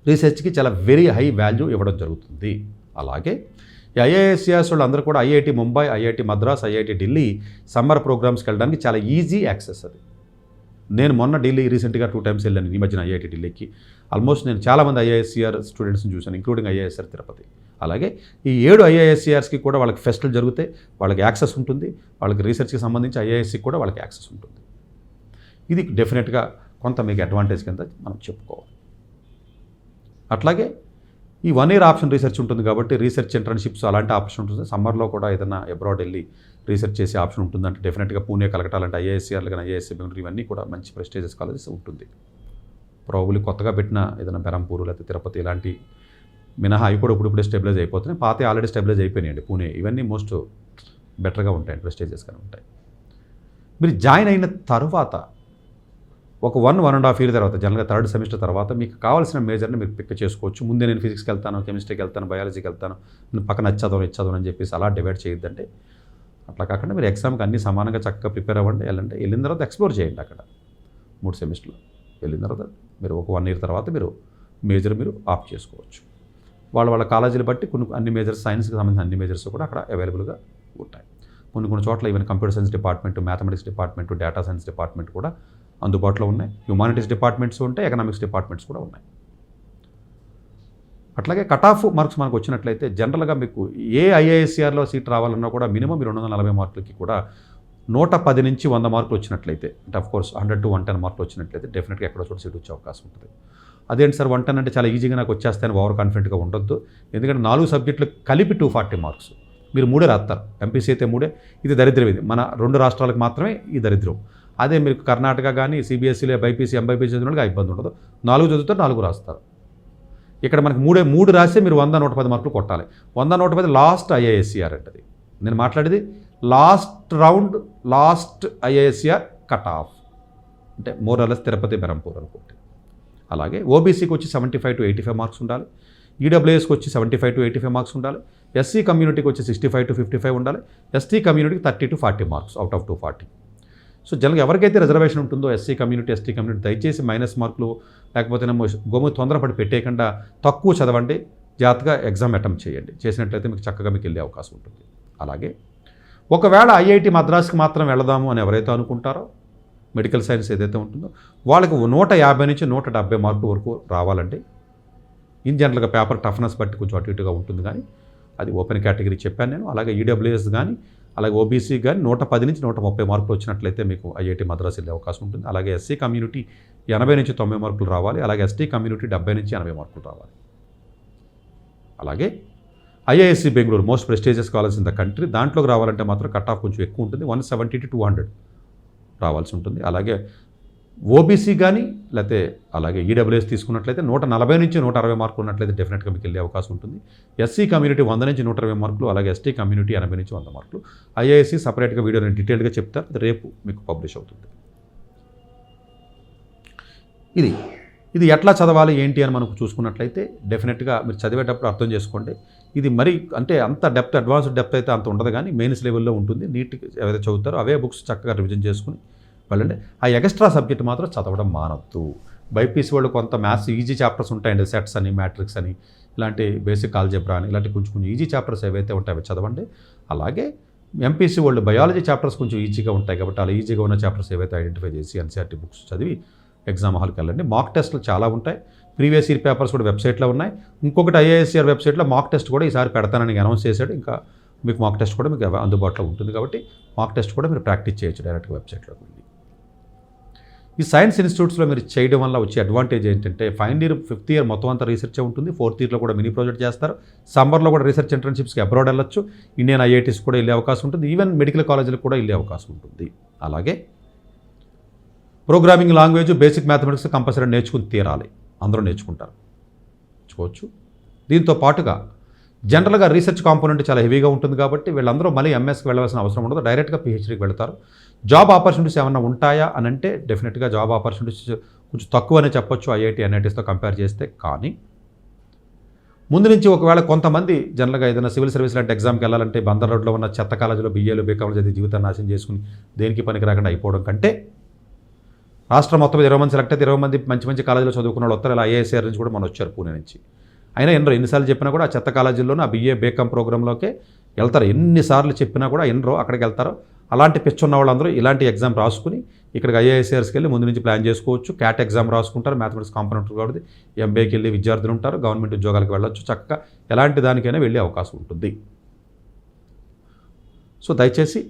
రీసెర్చ్కి చాలా వెరీ హై వాల్యూ ఇవ్వడం జరుగుతుంది. అలాగే ఈ ఐఐఎస్సిఆర్స్ వాళ్ళు అందరూ కూడా IIT Mumbai, IIT Madras, IIT Delhi summer ప్రోగ్రామ్స్కి వెళ్ళడానికి చాలా ఈజీ యాక్సెస్ అది. నేను మొన్న ఢిల్లీ రీసెంట్గా 2 times వెళ్ళాను ఈ మధ్యన ఐఐటి ఢిల్లీకి. ఆల్మోస్ట్ నేను చాలామంది ఐఐఎస్సిఆర్ స్టూడెంట్స్ని చూశాను, ఇంక్లూడింగ్ ఐఐఎస్ఆర్ తిరుపతి. అలాగే ఈ 7 ఐఐఎస్సిఆర్స్కి కూడా వాళ్ళకి ఫెస్టులు జరిగితే వాళ్ళకి యాక్సెస్ ఉంటుంది. వాళ్ళకి రీసెర్చ్కి సంబంధించి ఐఐఎస్సికి కూడా వాళ్ళకి యాక్సెస్ ఉంటుంది. ఇది డెఫినెట్గా కొంత మీకు అడ్వాంటేజ్ కింద మనం చెప్పుకోవాలి. అట్లాగే ఈ 1 year ఆప్షన్ రీసెర్చ్ ఉంటుంది కాబట్టి రీసెర్చ్ ఇంటర్న్షిప్స్ అలాంటి ఆప్షన్ ఉంటుంది. సమ్మర్లో కూడా ఏదైనా అబ్రాడ్ వెళ్ళి రీసెర్చ్ చేసే ఆప్షన్ ఉంటుందంటే డెఫినెట్గా పూణే, కలకట్టా లాంటి ఐఐఎస్సిఆర్లు కానీ, ఐఐఎస్సి బెంగళూరు ఇవన్నీ కూడా మంచి ప్రెస్టీజియస్ కాలేజెస్ ఉంటుంది. ప్రాబబ్లీ కొత్తగా పెట్టిన ఏదైనా బెరంపూర్ లేకపోతే తిరుపతి ఇలాంటి మినహా అవి కూడా ఇప్పుడే స్టెబిలైజ్ అయిపోతున్నాయి. పాత ఆల్రెడీ స్టెబిలైజ్ అయిపోయినాయండి. పూణే ఇవన్నీ మోస్ట్ బెటర్గా ఉంటాయి, ప్రెస్టీజియస్గానే ఉంటాయి. మీరు జాయిన్ అయిన తర్వాత ఒక 1.5 year తర్వాత, జనరల్గా 3rd semester తర్వాత మీకు కావాల్సిన మేజర్ని మీరు పిక్ చేసుకోవచ్చు. ముందే నేను ఫిజిక్స్కి వెళ్తాను, కెమిస్ట్రీకి వెళ్తాను, బయాలజీకి వెళ్తాను, నేను పక్కన నచ్చదవని అని చెప్పేసి అలా డివైడ్ చేయొద్దంటే. అట్లా కాకుండా మీరు ఎగ్జామ్కి అన్ని సమానంగా చక్కగా ప్రిపేర్ అవ్వండి. వెళ్ళిన తర్వాత ఎక్స్ప్లోర్ చేయండి. అక్కడ 3 సెమిస్టర్లు వెళ్ళిన తర్వాత మీరు ఒక 1 year తర్వాత మీరు మేజర్ మీరు ఆప్ట్ చేసుకోవచ్చు. వాళ్ళ కాలేజీలు బట్టి అన్ని మేజర్స్, సైన్స్కి సంబంధించిన అన్ని మేజర్స్ కూడా అక్కడ అవైలబుల్గా ఉంటాయి. కొన్ని చోట్ల even computer science department, mathematics department, data science department కూడా అందుబాటులో ఉన్నాయి. హ్యుమానిటీస్ డిపార్ట్మెంట్స్ ఉంటాయి, ఎకనామిక్స్ డిపార్ట్మెంట్స్ కూడా ఉన్నాయి. అట్లాగే కట్ ఆఫ్ మార్క్స్ మనకు వచ్చినట్లయితే జనరల్గా మీకు ఏ ఐఐఎస్సిఆర్లో సీట్ రావాలన్నా కూడా మినిమం 240 మార్కులకి కూడా 110 నుంచి 100 మార్కులు వచ్చినట్లయితే, అంటే కోర్స్ 100 to 110 మార్కులు వచ్చినట్లయితే డెఫినెట్గా ఎక్కడో చోట సీట్ వచ్చే అవకాశం ఉంటుంది. అదేంటి సార్ 110 అంటే చాలా ఈజీగా నాకు వచ్చేస్తాయని ఓవర్ కాన్ఫిడెంట్గా ఉండొద్దు. ఎందుకంటే 4 సబ్జెక్టులు కలిపి 240 మార్క్స్, మీరు 3 రాస్తారు. ఎంపీసీ అయితే 3. ఇది దరిద్రం. ఇది మన 2 రాష్ట్రాలకు మాత్రమే ఈ దరిద్రం. అదే మీకు కర్ణాటక కానీ సిబిఎస్ఈలో బైపీసీ, ఎంబైపీసీ చదివిన ఇబ్బంది ఉండదు. 4 చదువుతారు, 4 రాస్తారు. ఇక్కడ మనకి 3 రాస్తే మీరు 100, 110 మార్కులు కొట్టాలి. 100, 110 లాస్ట్ ఐఐఎస్సిఆర్ అంటది. నేను మాట్లాడేది last round, last IISCR cut off, అంటే మోరలెస్ తిరుపతి, బెరంపూర్ అనుకోండి. అలాగే ఓబీసీకి వచ్చి 75 to 85 మార్క్స్ ఉండాలి, ఈడబ్ల్యూఎస్కి వచ్చి 75 to 85 మార్క్స్ ఉండాలి, ఎస్సీ కమ్యూనిటీకి వచ్చి 65 to 55 ఉండాలి, ఎస్టీ కమ్యూనిటీకి 30 to 40 marks out of 240. So జనరల్గా ఎవరికైతే రిజర్వేషన్ ఉంటుందో ఎస్సీ కమ్యూనిటీ, ఎస్టీ కమ్యూనిటీ దయచేసి మైనస్ మార్కులు లేకపోతే గోము తొందరపడి పెట్టేయకుండా తక్కువ చదవండి, జాగ్రత్తగా ఎగ్జామ్ అటెంప్ట్ చేయండి. చేసినట్లయితే మీకు చక్కగా మీకు వెళ్ళే అవకాశం ఉంటుంది. అలాగే ఒకవేళ ఐఐటి మద్రాస్కి మాత్రం వెళదాము అని ఎవరైతే అనుకుంటారో మెడికల్ సైన్స్ ఏదైతే ఉంటుందో వాళ్ళకి 150 నుంచి 170 మార్కుల వరకు రావాలండి. ఇన్ జనరల్గా పేపర్ టఫ్నెస్ బట్టి కొంచెం అటు ఇటుగా ఉంటుంది, కానీ అది ఓపెన్ కేటగిరీ చెప్పాను నేను. అలాగే ఈడబ్ల్యూఎస్ కానీ అలాగే ఓబీసీ కానీ 110 నుంచి 130 మార్కులు వచ్చినట్లయితే మీకు ఐఐటి మద్రాస్ వెళ్ళే అవకాశం ఉంటుంది. అలాగే ఎస్సీ కమ్యూనిటీ 80 నుంచి 90 మార్కులు రావాలి. అలాగే ఎస్టీ కమ్యూనిటీ 70 నుంచి 80 మార్కులు రావాలి. అలాగే IISc Bengaluru most prestigious college in the country, దాంట్లోకి రావాలంటే మాత్రం కట్ ఆఫ్ కొంచెం ఎక్కువ ఉంటుంది, 170 to 200 రావాల్సి ఉంటుంది. అలాగే ఓబీసీ కానీ లేకపోతే అలాగే ఈడబ్ల్యూఎస్ తీసుకున్నట్లయితే 140 నుంచి 160 మార్కులు ఉన్నట్లయితే డెఫినెట్గా మీకు వెళ్ళే అవకాశం ఉంటుంది. ఎస్సీ కమ్యూనిటీ 100 నుంచి 120 మార్కులు, అలాగే ఎస్టీ కమ్యూనిటీ 80 నుంచి 100 మార్కులు. ఐఐఎస్సి సపరేట్గా వీడియో నేను డీటెయిల్గా చెప్తాను, అది రేపు మీకు పబ్లిష్ అవుతుంది. ఇది ఎట్లా చదవాలి ఏంటి అని మనకు చూసుకున్నట్లయితే డెఫినెట్గా మీరు చదివేటప్పుడు అర్థం చేసుకోండి. ఇది మరి అంటే అంత డెప్త్ అడ్వాన్స్డ్ డెప్త్ అయితే అంత ఉండదు, కానీ మెయిన్స్ లెవెల్లో ఉంటుంది. నీట్గా ఏవైతే చదువుతారో అవే బుక్స్ చక్కగా రివిజన్ చేసుకుని వెళ్ళండి. ఆ ఎక్స్ట్రా సబ్జెక్ట్ మాత్రం చదవడం మానద్దు. బైపీసీ వాళ్ళు కొంత మ్యాథ్స్ ఈజీ చాప్టర్స్ ఉంటాయండి, సెట్స్ అని, మ్యాట్రిక్స్ అని, ఇలాంటి బేసిక్ ఆల్జెబ్రా అని, ఇలాంటి కొంచెం ఈజీ చాప్టర్స్ ఏవైతే ఉంటాయో అవి చదవండి. అలాగే ఎంపీసీ వాళ్ళు బయాలజీ చాప్టర్స్ కొంచెం ఈజీగా ఉంటాయి కాబట్టి అలా ఈజీగా ఉన్న చాప్టర్స్ ఏవైతే ఐడెంటిఫై చేసి ఎన్సీఆర్టీ బుక్స్ చదివి ఎగ్జామ్ హాల్కి వెళ్ళండి. మాక్ టెస్ట్లు చాలా ఉంటాయి, ప్రీవియస్ ఇయర్ పేపర్స్ కూడా వెబ్సైట్లో ఉన్నాయి. ఇంకొకటి ఐఏఎస్ఆర్ వెబ్సైట్లో మాక్ టెస్ట్ కూడా ఈసారి పెడతానని అనౌన్స్ చేశాడు. ఇంకా మీకు మాక్ టెస్ట్ కూడా మీకు అందుబాటులో ఉంటుంది కాబట్టి మాక్ టెస్ట్ కూడా మీరు ప్రాక్టీస్ చేయొచ్చు డైరెక్ట్గా వెబ్సైట్లోకి వెళ్ళి. ఈ సైన్స్ ఇన్స్టిట్యూట్స్లో మీరు చేయడం వల్ల వచ్చే అడ్వాంటేజ్ ఏంటంటే ఫైనల్ ఇయర్ 5th ఇయర్ మొత్తం అంతా రీసెర్చే ఉంటుంది, 4th ఇయర్లో కూడా మినీ ప్రాజెక్ట్ చేస్తారు, సమ్మర్లో కూడా రీసెర్చ్ ఇంటర్న్షిప్స్కి అబ్రాడ్ వెళ్ళొచ్చు, ఇండియన్ ఐఐటీస్ కూడా వెళ్ళే అవకాశం ఉంటుంది, ఈవెన్ మెడికల్ కాలేజీలకు కూడా వెళ్ళే అవకాశం ఉంటుంది. అలాగే programming language, basic mathematics compulsory నేర్చుకుని తీరాలి, అందరూ నేర్చుకోవచ్చు. దీంతో పాటుగా జనరల్గా రీసెర్చ్ కాంపోనెంట్ చాలా హెవీగా ఉంటుంది కాబట్టి వీళ్ళందరూ మళ్ళీ ఎంఎస్కి వెళ్ళవలసిన అవసరం ఉండదు, డైరెక్ట్గా పిహెచ్డీకి వెళ్తారు. జాబ్ ఆపర్చునిటీస్ ఏమైనా ఉంటాయా అని అంటే డెఫినెట్గా జాబ్ ఆపర్చునిటీస్ కొంచెం తక్కువనే చెప్పొచ్చు ఐఐటి ఎన్ఐటీస్తో కంపేర్ చేస్తే. కానీ ముందు నుంచి ఒకవేళ కొంతమంది జనరల్గా ఏదైనా సివిల్ సర్వీస్ లాంటి ఎగ్జామ్కి వెళ్ళాలంటే బందర్ రోడ్లో ఉన్న చెత్త కాలేజీలో బీఏలు బీకామ్లు చదివి జీవితాన్ని నాశనం చేసుకుని దేనికి పనికి రాకుండా అయిపోవడం కంటే రాష్ట్రం మొత్తం 20 మంది సెలెక్ట్ అయితే 20 మంది మంచి మంచి కాలేజీలో చదువుకున్న వాళ్ళు వస్తారు. ఇలా ఐఏఎస్ఆర్ నుంచి కూడా మనం వచ్చారు పూణే నుంచి. అయినా ఎన్నిసార్లు చెప్పినా కూడా ఆ చెత్త కాలేజీల్లోనూ ఆ బీఏ బీకామ్ ప్రోగ్రాంలోకే వెళ్తారు. ఎన్నిసార్లు చెప్పినా కూడా అక్కడికి వెళ్తారు. అలాంటి పిచ్చున్న వాళ్ళందరూ ఇలాంటి ఎగ్జామ్ రాసుకుని ఇక్కడికి ఐఏఎస్ఆర్స్కి వెళ్ళి ముందు నుంచి ప్లాన్ చేసుకోవచ్చు. క్యాట్ ఎగ్జామ్ రాసుకుంటారు, మ్యాథమెటిక్స్ కాంపోనెంట్ కాబట్టి ఎంబీఏకి వెళ్ళి విద్యార్థులు ఉంటారు, గవర్నమెంట్ ఉద్యోగాలకు వెళ్ళొచ్చు, చక్కగా ఎలాంటి దానికైనా వెళ్ళే అవకాశం ఉంటుంది. సో దయచేసి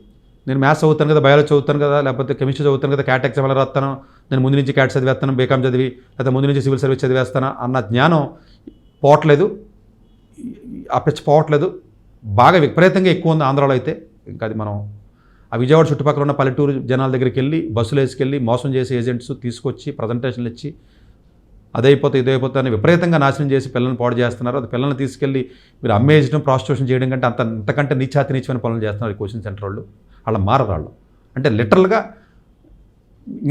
నేను మ్యాథ్స్ చదువుతాను కదా, బయాలజీ చదువుతాను కదా, లేకపోతే కెమిస్ట్రీ చదువుతాను కదా, క్యాట్ ఎగ్జామ్ ఎలా రాస్తాను, నేను ముందు నుంచి క్యాట్ చదివేస్తాను, బీకామ్ చదివి లేకపోతే ముందు నుంచి సివిల్ సర్వీస్ చదివేస్తాను అన్న జ్ఞానం పోవట్లేదు, ఆ పిచ్చి పోవట్లేదు. బాగా విపరీతంగా ఎక్కువ ఉంది ఆంధ్రాలో అయితే. ఇంకా అది మనం ఆ విజయవాడ చుట్టుపక్కల ఉన్న పల్లెటూరు జనాల దగ్గరికి వెళ్ళి బస్సులు వేసుకెళ్ళి మోసం చేసి ఏజెంట్స్ తీసుకొచ్చి ప్రజెంటేషన్లు ఇచ్చి ఇదైపోతే అని విపరీతంగా నాశనం చేసి పిల్లల్ని పాడు చేస్తున్నారు. అది పిల్లల్ని తీసుకెళ్ళి మీరు అమ్మేయడం, ప్రాస్టిట్యూషన్ చేయడం కంటే అంతకంటే నీచమైన పనులు చేస్తున్నారు ఈ కోచింగ్ సెంటర్ వాళ్ళు. వాళ్ళ మారరాళ్ళు అంటే లిటరల్గా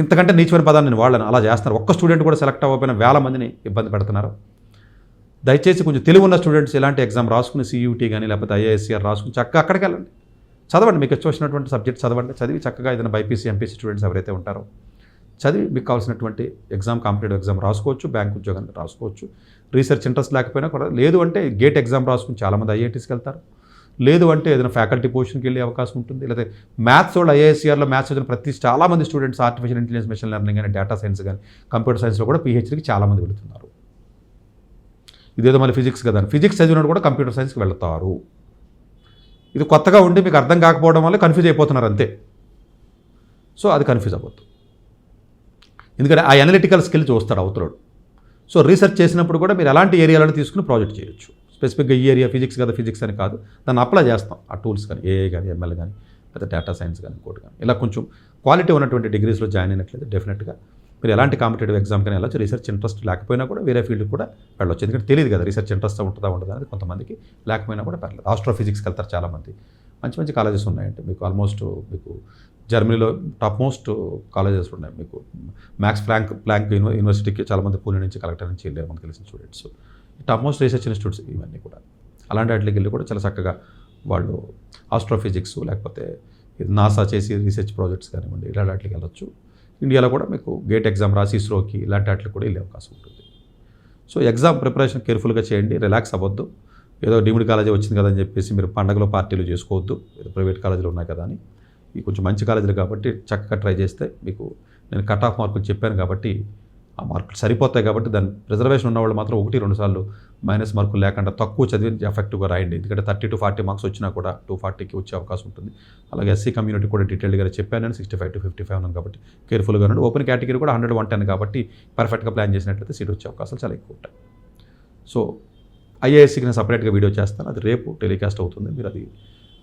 ఇంతకంటే నీచమైన పదాన్ని నేను వాళ్ళని అలా చేస్తున్నారు. ఒక్క స్టూడెంట్ కూడా సెలెక్ట్ అవ్వకపోయినా వేల మందిని ఇబ్బంది పెడుతున్నారు. దయచేసి కొంచెం తెలివి ఉన్న స్టూడెంట్స్ ఇలాంటి ఎగ్జామ్ రాసుకుని సియూటీ కానీ లేకపోతే ఐఏఎస్ఆర్ రాసుకుని చక్కగా అక్కడికి వెళ్ళండి, చదవండి, మీకు వచ్చినటువంటి సబ్జెక్ట్ చదవండి, చదివి చక్కగా ఏదైనా బైపీసీ ఎంపీసీ స్టూడెంట్స్ ఎవరైతే ఉంటారో చదివి మీకు కావాల్సినటువంటి ఎగ్జామ్ కాంపిటేటివ్ ఎగ్జామ్ రాసుకోవచ్చు, బ్యాంక్ ఉద్యోగాన్ని రాసుకోవచ్చు. రీసెర్చ్ ఇంట్రెస్ట్ లేకపోయినా కూడా లేదు అంటే గేట్ ఎగ్జామ్ రాసుకుని చాలామంది ఐఐటీస్కి వెళ్తారు, లేదు అంటే ఏదైనా ఫ్యాకల్టీ పొజిషన్కి వెళ్ళే అవకాశం ఉంటుంది. లేకపోతే మ్యాథ్స్ వాళ్ళు ఐఏఎస్ఆర్లో మ్యాథ్స్ చదివిన చాలామంది students artificial intelligence, machine learning కానీ, డేటా సైన్స్ కానీ, కంప్యూటర్ సైన్స్లో కూడా పిహెచ్డీకి చాలామంది వెళుతున్నారు. ఇదేదో మళ్ళీ ఫిజిక్స్ కదా, ఫిజిక్స్ చదివినప్పుడు కూడా కంప్యూటర్ సైన్స్కి వెళ్తారు. ఇది కొత్తగా ఉండి మీకు అర్థం కాకపోవడం వల్ల కన్ఫ్యూజ్ అయిపోతున్నారు అంతే. సో అది కన్ఫ్యూజ్ అవ్వద్దు, ఎందుకంటే ఆ అనలిటికల్ స్కిల్ చూస్తాడు అవతలాడు. సో రీసెర్చ్ చేసినప్పుడు కూడా మీరు ఎలాంటి ఏరియాలను తీసుకుని ప్రాజెక్ట్ చేయొచ్చు. స్పెసిఫిక్గా ఈ ఏరియా ఫిజిక్స్ కదా, ఫిజిక్స్ అని కాదు, దాన్ని అప్లై చేస్తాం. ఆ టూల్స్ కానీ ఏఐ కానీ, ఎంఎల్ కానీ, లేదా డేటా సైన్స్ కానీ, ఇంకోటి కానీ, ఇలా కొంచెం క్వాలిటీ ఉన్నటువంటి డిగ్రీస్లో జాయిన్ అయినట్లయితే డెఫినెట్గా మీరు ఎలాంటి కాంపిటేటివ్ ఎగ్జామ్ కానీ వెళ్ళచ్చు. రీసెర్చ్ ఇంట్రెస్ట్ లేకపోయినా కూడా వేరే ఫీల్డ్కి కూడా వెళ్ళొచ్చు. ఎందుకంటే తెలియదు కదా రీసెర్చ్ ఇంట్రెస్ట్ ఉంటుందా అనేది కొంతమందికి, లేకపోయినా కూడా పర్లేదు. ఆస్ట్రోఫిజిక్స్కి వెళ్తారు చాలామంది, మంచి మంచి కాలేజెస్ ఉన్నాయండి మీకు. ఆల్మోస్ట్ మీకు జర్మనీలో టాప్ మోస్ట్ కాలేజెస్ ఉన్నాయి మీకు. మ్యాక్స్ ప్లాంక్ యూనివర్సిటీకి చాలామంది పూణే నుంచి కలెక్టర్ నుంచి వెళ్ళారు మనకు తెలిసిన students. Top most research institutes ఇవన్నీ కూడా. అలాంటి వాటికి వెళ్ళి కూడా చాలా చక్కగా వాళ్ళు ఆస్ట్రోఫిజిక్స్ లేకపోతే ఇది నాసా చేసి రీసెర్చ్ ప్రాజెక్ట్స్ కానివ్వండి ఇలాంటి వాటికి వెళ్ళొచ్చు. ఇండియాలో కూడా మీకు గేట్ ఎగ్జామ్ రాసి ఇస్రోకి ఇలాంటి వాటికి కూడా వెళ్ళే అవకాశం ఉంటుంది. సో ఎగ్జామ్ ప్రిపరేషన్ కేర్ఫుల్గా చేయండి, రిలాక్స్ అవ్వద్దు. ఏదో డీమ్డ్ కాలేజీ వచ్చింది కదా అని చెప్పేసి మీరు పండగలో పార్టీలు చేసుకోవద్దు, ఏదో ప్రైవేట్ కాలేజీలు ఉన్నాయి కదా అని. ఇవి కొంచెం మంచి కాలేజీలు కాబట్టి చక్కగా ట్రై చేస్తే మీకు నేను కట్ ఆఫ్ మార్కులు చెప్పాను కాబట్టి ఆ మార్కులు సరిపోతాయి కాబట్టి దాని రిజర్వేషన్ ఉన్నవాళ్ళు మాత్రం 1-2 సార్లు మైనస్ మార్కులు లేకుండా తక్కువ చదివి ఎఫెక్టివ్గా రాయండి. ఎందుకంటే 30-40 మార్క్స్ వచ్చినా కూడా 240కి వచ్చే అవకాశం ఉంటుంది. అలాగే ఎస్సీ కమ్యూనిటీ కూడా డీటెయిల్గా చెప్పాను నేను 65-55 ఉన్నాను కాబట్టి కేర్ఫుల్గా ఉండండి. ఓపెన్ కేటగిరీ కూడా 100-110 కాబట్టి పర్ఫెక్ట్గా ప్లాన్ చేసినట్లయితే సీట్ వచ్చే అవకాశాలు చాలా ఎక్కువ ఉంటాయి. సో ఐఏఎస్సీకి నేను సపరేట్గా వీడియో చేస్తాను, అది రేపు టెలికాస్ట్ అవుతుంది. మీరు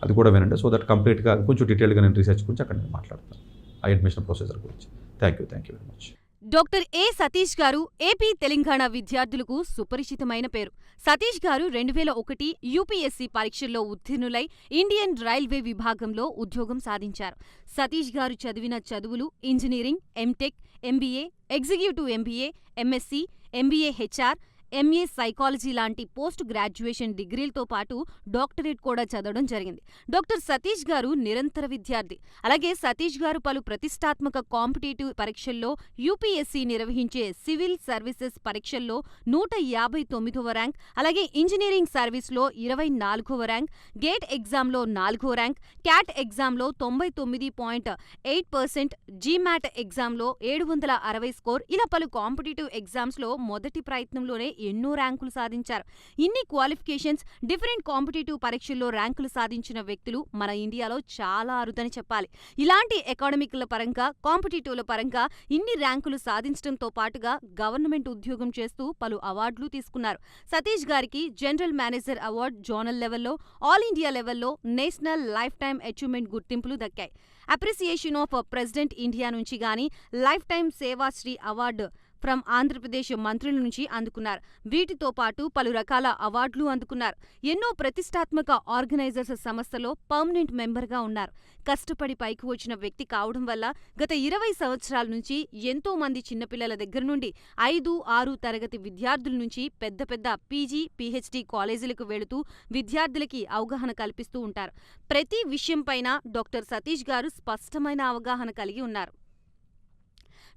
అది కూడా వినండి. సో దట్ కంప్లీట్గా కొంచెం డీటెయిల్గా నేను రీసెర్చ్ గురించి అక్కడ నేను మాట్లాడతాను, ఆ అడ్మిషన్ ప్రొసీజర్ గురించి. Thank you very much. Doctor ఏ సతీష్ గారు ఏపీ తెలంగాణ విద్యార్థులకు సుపరిచితమైన పేరు. సతీష్ గారు 2001 యూపీఎస్సీ పరీక్షల్లో ఉత్తీర్ణులై ఇండియన్ రైల్వే విభాగంలో ఉద్యోగం సాధించారు. సతీష్ గారు చదివిన చదువులు engineering, MTech, MBA, executive MBA, MSc, MBA HR, MA psychology లాంటి పోస్ట్ గ్రాడ్యుయేషన్ డిగ్రీలతో పాటు డాక్టరేట్ కూడా చదవడం జరిగింది. డాక్టర్ సతీష్ గారు నిరంతర విద్యార్థి. అలాగే సతీష్ గారు పలు ప్రతిష్టాత్మక కాంపిటేటివ్ పరీక్షల్లో యూపీఎస్సీ నిర్వహించే సివిల్ సర్వీసెస్ పరీక్షల్లో 159వ ర్యాంక్, అలాగే ఇంజనీరింగ్ సర్వీస్లో 24వ ర్యాంక్, గేట్ ఎగ్జామ్లో 4వ ర్యాంక్, క్యాట్ ఎగ్జామ్లో 99.8%, జీమాట్ ఎగ్జామ్లో 760 స్కోర్, ఇలా పలు కాంపిటేటివ్ ఎగ్జామ్స్లో మొదటి ప్రయత్నంలోనే ఎన్నో ర్యాంకులు సాధించారు. ఇన్ని క్వాలిఫికేషన్స్, డిఫరెంట్ కాంపిటేటివ్ పరీక్షల్లో ర్యాంకులు సాధించిన వ్యక్తులు మన ఇండియాలో చాలా అరుదని చెప్పాలి. ఇలాంటి అకాడమిక్ల పరంగా, కాంపిటేటివ్ల పరంగా ఇన్ని ర్యాంకులు సాధించడంతో పాటుగా గవర్నమెంట్ ఉద్యోగం చేస్తూ పలు అవార్డులు తీసుకున్నారు. సతీష్ గారికి జనరల్ మేనేజర్ అవార్డు జోనల్ లెవెల్లో, ఆల్ ఇండియా లెవెల్లో నేషనల్ లైఫ్ టైమ్ అచీవ్మెంట్ గుర్తింపులు దక్కాయి. అప్రిసియేషన్ ఆఫ్ ప్రెసిడెంట్ ఇండియా నుంచి గానీ lifetime Sevashri award from Andhra Pradesh మంత్రుల నుంచి అందుకున్నారు. వీటితో పాటు పలు రకాల అవార్డులు అందుకున్నారు. ఎన్నో ప్రతిష్టాత్మక ఆర్గనైజర్స్ సంస్థలో పర్మనెంట్ మెంబర్గా ఉన్నారు. కష్టపడి పైకి వచ్చిన వ్యక్తి కావడం వల్ల గత 20 సంవత్సరాల నుంచి ఎంతో మంది చిన్నపిల్లల దగ్గర నుండి 5-6 తరగతి విద్యార్థుల నుంచి పెద్ద పెద్ద పీజీ, పీహెచ్డీ కాలేజీలకు వెళుతూ విద్యార్థులకి అవగాహన కల్పిస్తూ ఉంటారు. ప్రతి విషయంపైన డాక్టర్ సతీష్ గారు స్పష్టమైన అవగాహన కలిగి ఉన్నారు.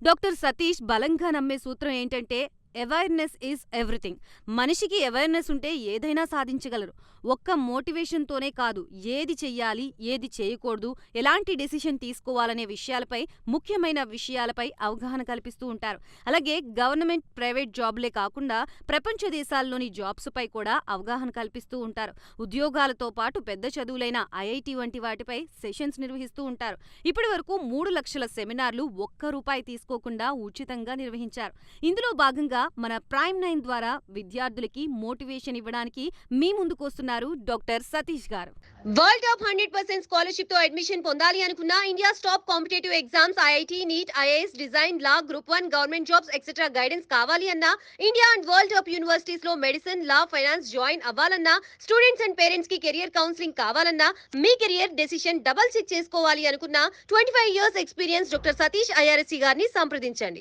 డాక్టర్ సతీష్ బలంగా నమ్మే సూత్రం ఏంటంటే అవేర్నెస్ ఈజ్ ఎవ్రీథింగ్. మనిషికి అవేర్నెస్ ఉంటే ఏదైనా సాధించగలరు. ఒక్క మోటివేషన్తోనే కాదు, ఏది చెయ్యాలి, ఏది చేయకూడదు, ఎలాంటి డెసిషన్ తీసుకోవాలనే విషయాలపై, ముఖ్యమైన విషయాలపై అవగాహన కల్పిస్తూ ఉంటారు. అలాగే గవర్నమెంట్, ప్రైవేట్ జాబ్లే కాకుండా ప్రపంచ దేశాల్లోని జాబ్స్పై కూడా అవగాహన కల్పిస్తూ ఉంటారు. ఉద్యోగాలతో పాటు పెద్ద చదువులైన ఐఐటి వంటి వాటిపై సెషన్స్ నిర్వహిస్తూ ఉంటారు. ఇప్పటి వరకు 3 లక్షల సెమినార్లు ₹1 తీసుకోకుండా ఉచితంగా నిర్వహించారు. ఇందులో భాగంగా మన ప్రైమ్ 9 ద్వారా విద్యార్థులకి మోటివేషన్ ఇవ్వడానికి మీ ముందుకొస్తున్నారు డాక్టర్ సతీష్ గారు. వరల్డ్ టాప్ 100% స్కాలర్షిప్ తో అడ్మిషన్ పొందాలి అనుకున్నా, India top competitive exams IIT, NEET, IAS, design, law, group 1, government jobs etcetera guidance కావాలి అన్నా, India and world top universities లో మెడిసిన్, లా, ఫైనాన్స్ జాయిన్ అవ్వాలన్నా, స్టూడెంట్స్ అండ్ పేరెంట్స్ కి career counselling కావాలన్నా, మీ కెరియర్ డెసిషన్ డబుల్ చెక్ చేసుకోవాలి అనుకున్నా, 25 years experience doctor Satish IRSC గారిని సంప్రదించండి.